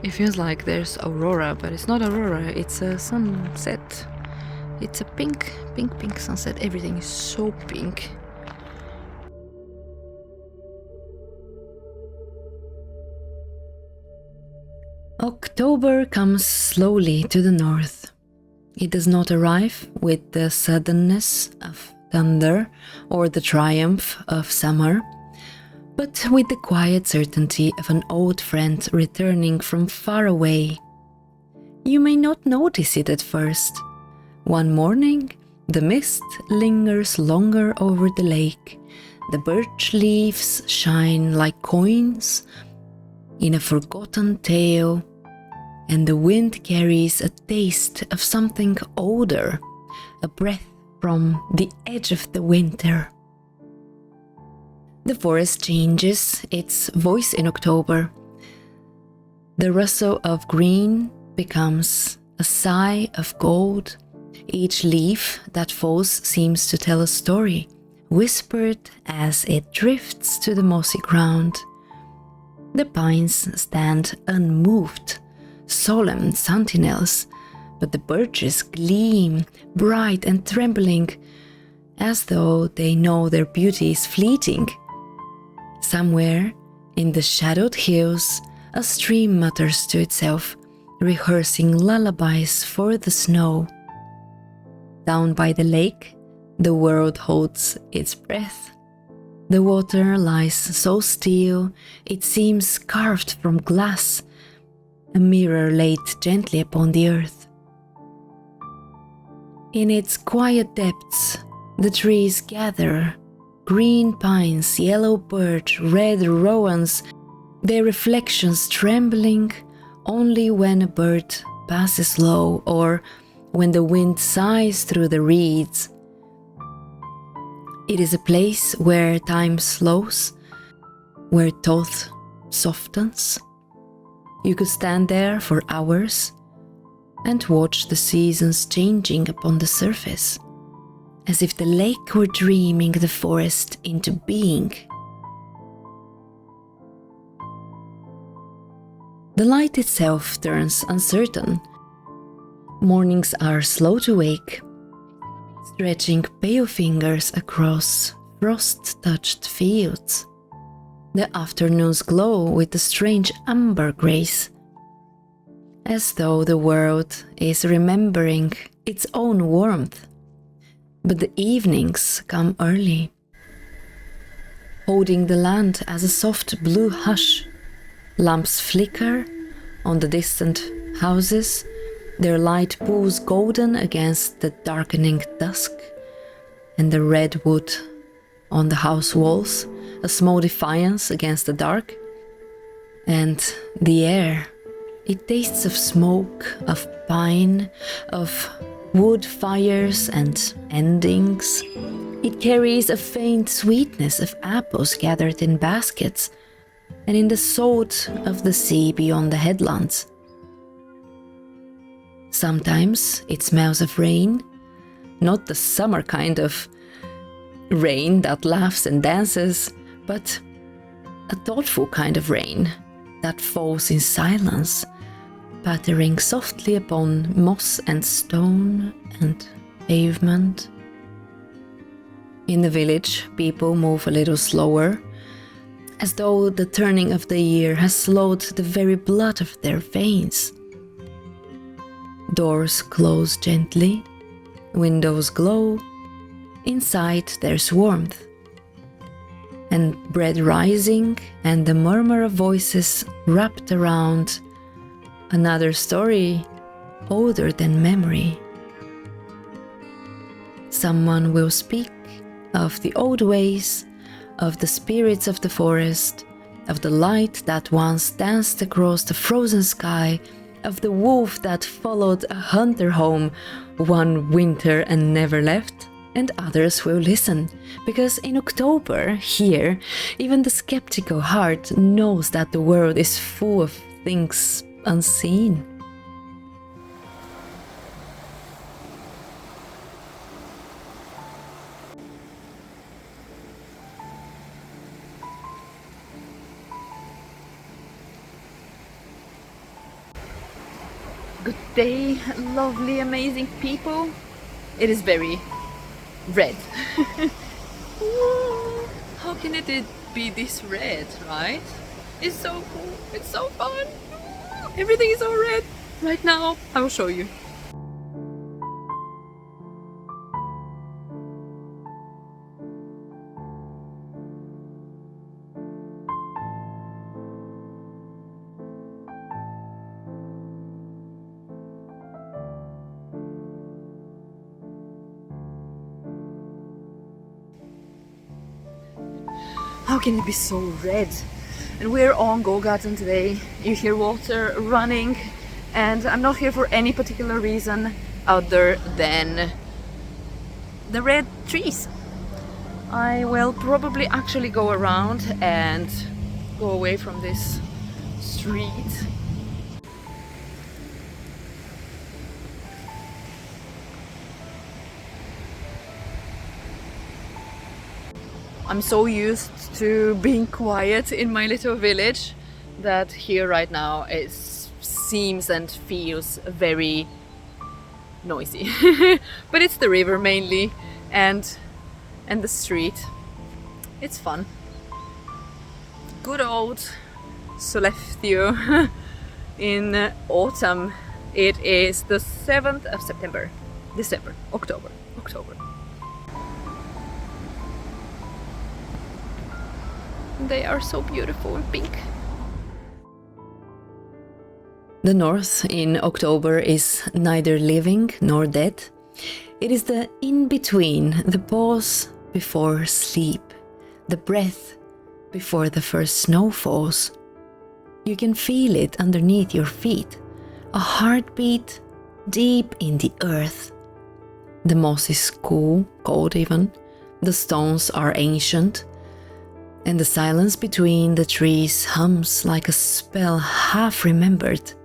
It feels like there's aurora, but it's not aurora, it's a sunset. It's a pink sunset. Everything is so pink. October comes slowly to the north. It does not arrive with the suddenness of thunder or the triumph of summer, but with the quiet certainty of an old friend returning from far away. You may not notice it at first. One morning, the mist lingers longer over the lake. The birch leaves shine like coins in a forgotten tale, and the wind carries a taste of something older, a breath from the edge of the winter. The forest changes its voice in October. The rustle of green becomes a sigh of gold. Each leaf that falls seems to tell a story, whispered as it drifts to the mossy ground. The pines stand unmoved, solemn sentinels, but the birches gleam, bright and trembling, as though they know their beauty is fleeting. Somewhere in the shadowed hills, a stream mutters to itself, rehearsing lullabies for the snow. Down by the lake, the world holds its breath. The water lies so still, it seems carved from glass, a mirror laid gently upon the earth. In its quiet depths, the trees gather, green pines, yellow birch, red rowans, their reflections trembling only when a bird passes low or when the wind sighs through the reeds. It is a place where time slows, where thought softens. You could stand there for hours and watch the seasons changing upon the surface, as if the lake were dreaming the forest into being. The light itself turns uncertain. Mornings are slow to wake, stretching pale fingers across frost-touched fields. The afternoons glow with a strange amber grace, as though the world is remembering its own warmth. But the evenings come early, holding the land as a soft blue hush. Lamps flicker on the distant houses, their light pools golden against the darkening dusk, and the red wood on the house walls, a small defiance against the dark. And the air, it tastes of smoke, of pine, of wood fires and endings. It carries a faint sweetness of apples gathered in baskets, and in the salt of the sea beyond the headlands. Sometimes it smells of rain, not the summer kind of rain that laughs and dances, but a thoughtful kind of rain that falls in silence, pattering softly upon moss and stone and pavement. In the village, people move a little slower, as though the turning of the year has slowed the very blood of their veins. Doors close gently, windows glow, inside there's warmth, and bread rising and the murmur of voices wrapped around another story older than memory. Someone will speak of the old ways, of the spirits of the forest, of the light that once danced across the frozen sky, of the wolf that followed a hunter home one winter and never left. And others will listen, because in October, here, even the skeptical heart knows that the world is full of things unseen. Good day, lovely, amazing people. It is very red. How can it be this red, right? It's so cool. It's so fun. Everything is all red. Right now, I will show you. How can it be so red? And we're on Go Garden today. You hear water running, and I'm not here for any particular reason other than the red trees. I will probably actually go around and go away from this street. I'm so used to being quiet in my little village that here right now it seems and feels very noisy. But it's the river mainly and the street. It's fun. Good old Solleftea in autumn. It is the 7th of October. They are so beautiful and pink. The north in October is neither living nor dead. It is the in-between, the pause before sleep, the breath before the first snow falls. You can feel it underneath your feet, a heartbeat deep in the earth. The moss is cool, cold even. The stones are ancient. And the silence between the trees hums like a spell half remembered.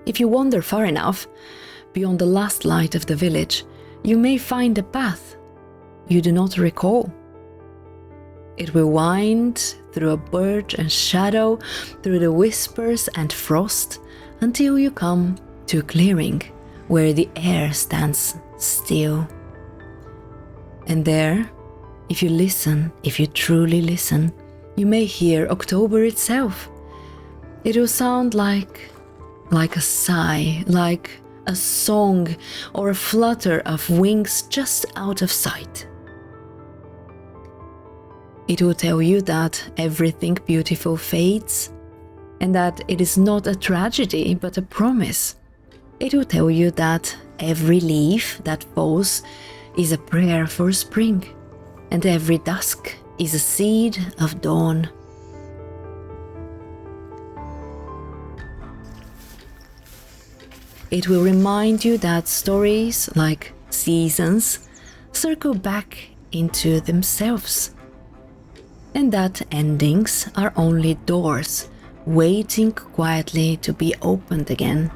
If you wander far enough, beyond the last light of the village, you may find a path you do not recall. It will wind through a birch and shadow, through the whispers and frost, until you come to a clearing where the air stands still. And there, if you truly listen, you may hear October itself. It will sound like a sigh, like a song or a flutter of wings just out of sight. It will tell you that everything beautiful fades, and that it is not a tragedy but a promise. It will tell you that every leaf that falls is a prayer for spring, and every dusk is a seed of dawn. It will remind you that stories, like seasons, circle back into themselves, and that endings are only doors waiting quietly to be opened again.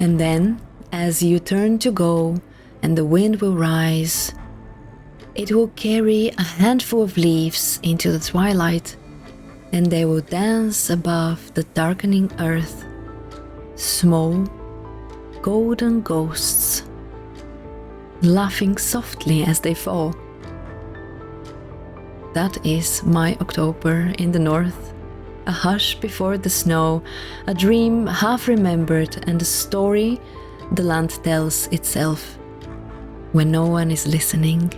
And then, as you turn to go and the wind will rise, it will carry a handful of leaves into the twilight, and they will dance above the darkening earth, small, golden ghosts, laughing softly as they fall. That is my October in the north. A hush before the snow, a dream half remembered, and a story the land tells itself when no one is listening.